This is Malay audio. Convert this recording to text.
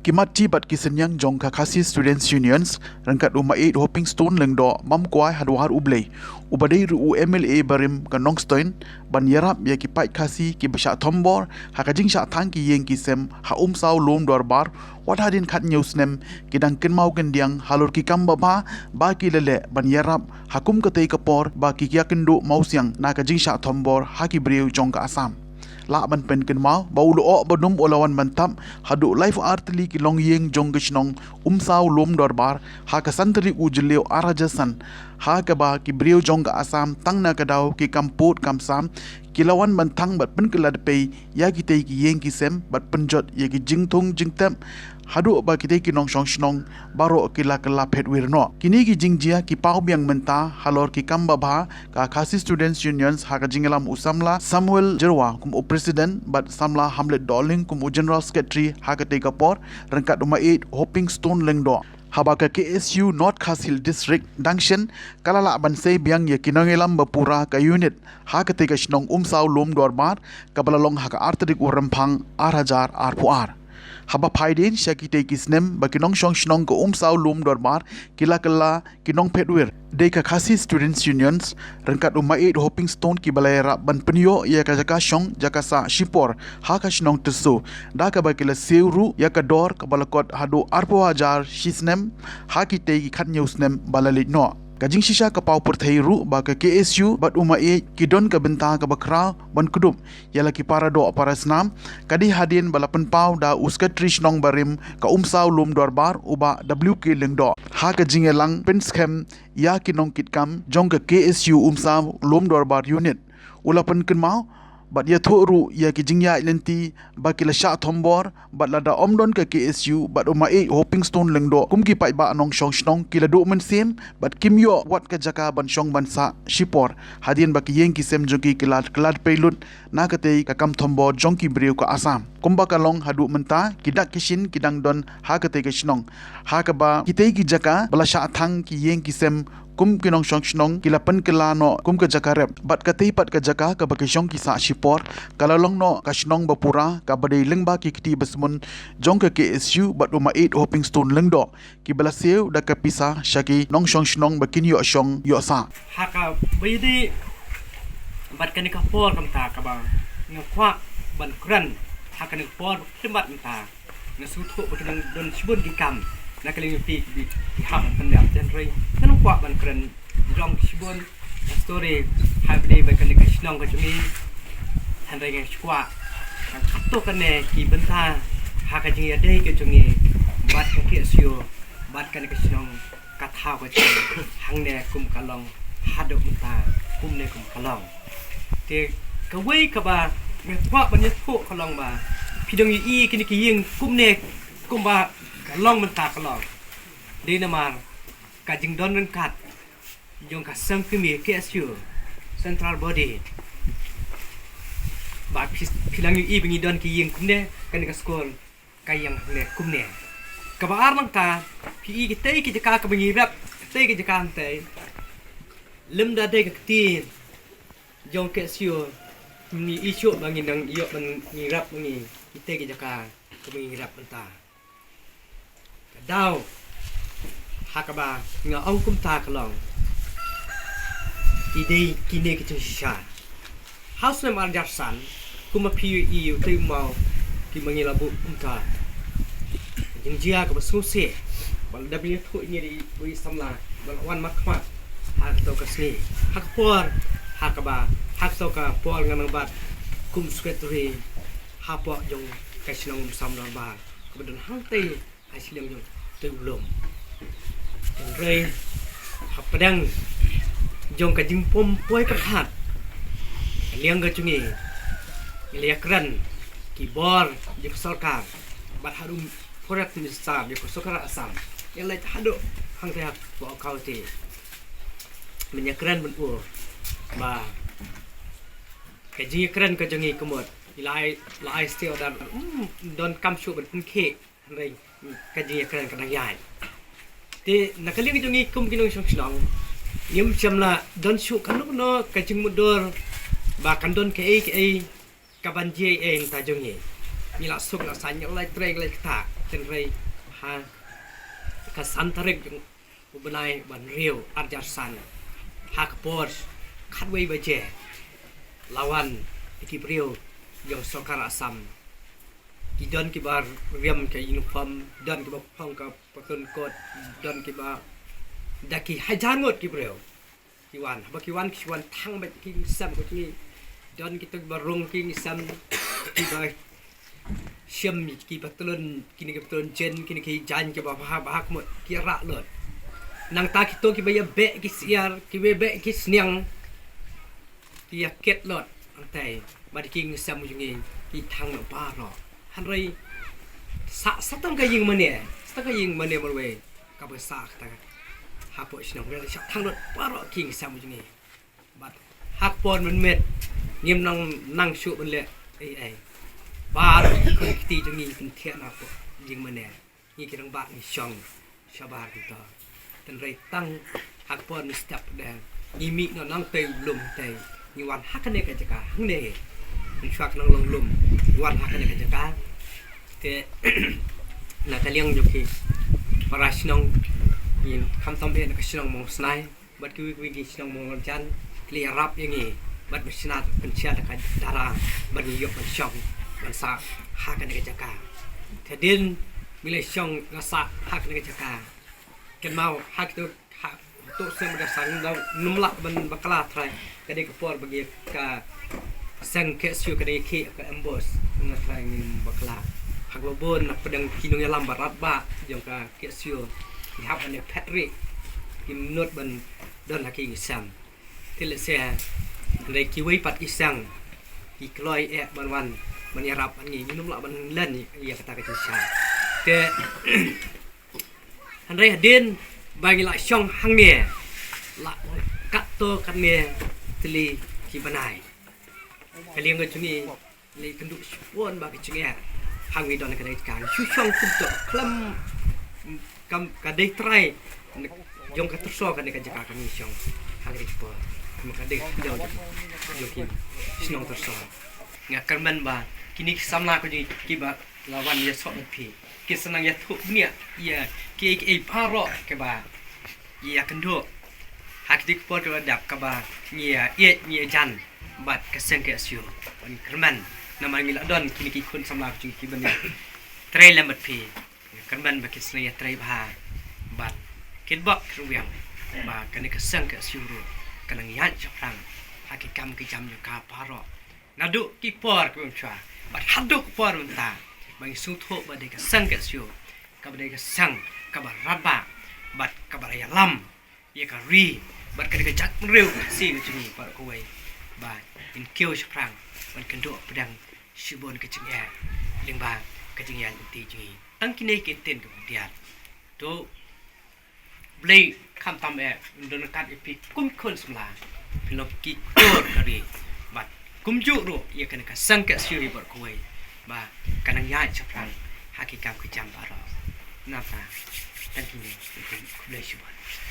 Kimat jibat kisenyang jong kakasi students unions rangkat uma 8 hopping stone lengdo mam kuai hadwar ublei ubadai ru MLA barim kanong stoin ban yarap ya ki pai kasi ki basha thombor haka jingshah thang ki yeng ki sem ha saw lom dorbar wat hadin khat newsnem kidang kenmau kendiang halor ki kamba ba ki lele ban yarap hakum katei kapor ba ki kya kendo mausiang na ka jingshah thombor ha ki briew jong ka Assam la ban Pynkynmaw baulo o badum olawan mantap hadu life artli ki long yeng jong gishnong saw lom dorbar ha ka santri ujleo arajasan ha ka ba ki briew jong ka Assam tang na ka daw ki kamput kamsam kilawan bantang bat penkelad pe ya ki te ki yeng ki sem bat penjot ya ki jingthung jingtem hadu ba ki te ki nong shong shnong baro kila kala phet wirno kini ki jingjia ki pau biang menta halor ki kamba ba ka khasi students unions ha ka jingalam usamla Samuel Jerwa kum president bat samla hamlet doling kum general secretary ha ka te kapor rangkat uma 8 hopping stone lengdo habaka KSU North Khasil District Dangshen kalala bansei biang ye kinongelam bapura ka unit ha ka te ka shnong saw lom dorbar kabalalong ha ka artrik urampang arhajar arpuar haba phaidin shakite kisnem bakinong shong shnong ko saw lom dorbar kila kinong petwir de ka khasi students unions rangkat uma 8 hopping stone ki balayara ban penyo ya ka jaka shong jakasa shipor ha ka shnong tusu da ka bakila seuru ya ka dor ka balakot hadu arpawajar shisnem ha ki te ki khat newsnem balalit no kajing shisha ka pau perthairu ba ka KSU bat uma e kidon ka benta ka bakra ban kudup yala ki para do para snam kadi hadin balapan pau da uska trishnong barim ka saw lum dorbar uba WK lengdo ha ka jingelang penskhem ya kinong kitkam jong ka KSU saw lum dorbar unit ulapan Pynkynmaw bat ya thoru ya ki jingya lenti ba kila sha thombor bat lada omdon ka KSU bat uma 8 hopping stone lengdo kum ki pai ba anong shong shnong kila do men sem bat kimyo wat ka jaka ban shong ban sa shipor hadin ba ki yeng ki sem joki klad peilut na ka te ka kam thombor jong ki briew ka Assam kumba kalong hadu menta kidak kishin kidang don ha ka te ka shnong ha ka ba ki te ki jaka bala sha thang ki yeng ki sem kum kinong shong shnong kila kelano kum ka jakarep bat ka teipat ka jaka ka bakishong ki sa shipor kalalong no ka shnong bapura ka badai lengba ki kiti basmun jong ka KSU bat uma 8 hopping stone lengdo ki balaseu da ka pisa shaki nong shong shnong bakin yo shong yo sa haka baydi bat kan ka por kam ta ka ba ngakwa ban kran haka ni por timbat ta ngasutu bakin don shibun ki kam nak kali pi di hab pendap dan rei kan kuat ban keren jong shibon story habde ba kan ka shnong ka jumi han rei ngai kuat kan to kan ne ki benta ha ka jing ya dei ka jungi bat ka KSU bat kan ka shnong ka tha ka jing hang ne kum kalong hado mta kum ne kum kalong te ka wei ka ba ngai kuat ban ye thu kalong ba pidong yi kini ki ying kum ne kum ba long menta kalong di namar kajing don rengkat jong ka sang kemi KSU central body ba pilang yu bingi don ki yeng kumne kan ka skol kayang ne kumne ka ba armang ta pi ki te ki jaka ka bingi rap te ki jaka ante lem da de ka ti jong KSU ni isu bangi nang yo bangi rap bangi te ki jaka ka bingi rap menta daw hakaba nga ong kum ta kalong idei kine ki jingshah house na mar jarsan kuma pi yu te mau ki mangila bu umta jingjia ka basu se bal w thu ni di bui samla bal wan makma hak to ka sni hak por hakaba hak to ka por ngamang bat kum secretary hapo jong ka sinong samla ba kebetulan hang te hasilnya jong tu belum rei hapadang jong ka jing pom poi ka khat liang ka chungi liakran ki bor je sarkar bat harum forat minister je sarkar Assam yang lai hado hang te hak bo kau te menyakran ben u ba ka jing kran ka jungi kumot lai still dan don kam shu ben ke rei kaji keren kadang yai te nakali ki jungi kum kinong shong shnong yum chamla don shu kanuk no kajing mudur ba kan don ke kaban je ta jongi ni la suk la san yang lai treng lai ta ten rei ha ka san tarik jong ubenai ban riu arjar san ha ka por khat wei ba je lawan ki briew yang sokar Assam ki don ki bar riam ke uniform don ki ba phong ka pakun kot don ki ba daki hajan ngot ki briew ki wan thang ba ki sam ko ki don ki tuk barung ki sam ki ba siam ki batulun kini ki batulun jen kini ki jan ki ba bah mot ki ra lot nang ta ki to ki ba ya be ki siar ki be ki sniang ki ya ket lot antai ba ki sam jungi ki thang no ba ro han rei satang ka ying mane mal we ka ba sa ta ha po shnong le sa thang lot ba ro ki sam jungi ba hak pon man met nghiêm năng sụ bên lệ ai baคนที่จะงี้เป็นเทียนะพวกยิงมาเนี่ยนี่คือต้องบ้านมีช่องชาวบ้านกันต่อแต่ไรตั้งหักปอนมีสเต็ปแดงนี่มีน้องเตยลุมเตยนี่วันหักกันเนี่ยกันจะกาหังเนี่ยมันชักน้องลงลุมวันหักกันเนี่ยกันจะกาแต่น่าจะเลี้ยงอยู่ที่ปราชน้องยินคำทำเองก็ชน้องมองสไนบัดคือวิ่งชน้องมองจันเคลียร์รับอย่างงี้บัดชนะเป็นเชียร์ตะกันดาราบัดยกเป็นช่องมันสะหักกันในกิจการแต่ดินมีเลยช่องกษัตริย์หักในกิจการกันมาหักตัวเสียงมันสั่งเรานุ่มละมันบักลาไทยก็ได้กระปอดบางอย่างก็สั่งKSUก็ได้ขี้ก็เอ็มบอสนั่นไทยนี่บักลาหักโลบนนับประเด็นกินยาลำบารับบะอย่างก็KSUที่หักอันนี้แพทริกินนวดบนด้านหักกินซ้ำที่เลเซียในคิวปัดกิสังกิกลอยวันมันยารับอันนี้นุ่มละมันเล่นนี่kata kata sayaแต่อันไรเดินบางละช่องหังเนี่ยละกัดตัวกันเนี่ยทะเลที่บ้านไหนกเลี้ยงกันจุนี่เลยกันดูชวนบางจุนี่หังวิดอนกันได้การชูช่องคุมตัวคลำกันได้ไตรยงกันทดสอบกันในการจัดการกันมีช่องหังได้ปอmaka dek jauh jokin sinong terso nga karman ba kini samla ko ji kiba lawan ya sok pi kisenang ya thuk nia ya ki paro ke ba ya kendo hak dik po to dap ka ba nia jan bat keseng KSU ban karman nama ngila don kini ki kun samla ko ji kiba ni trai lambat pi karman ba kisenang ya trai ba bat kitbak ruwiang ba kan keseng KSU ro kanang yan chaprang hakikam ki jam ka paro nadu ki por ko chwa bat haduk por unta bang su tho ba de ka sang ka syu ka ba de ka sang ka ba raba bat ka ba ya lam ye ka ri bat ka de ka jak reu si ka chini par ko wei ba in kyo chaprang ban kan do pedang shibon ka ching ya ling ba ka ching yan ti ji tang ki ne ki ten ka dia to blayคำทำเองโดนการอีพีคุ้มคนสมลาพิลกิโกรกรีบัดคุ้มจุรุยกันกับสังเกตสิริบทคุยบ่ากันยังย้ายชับพลังหากิจกรรมคือจำบารอน้ำตาตั้งที่นี่เป็นเลยชิวัน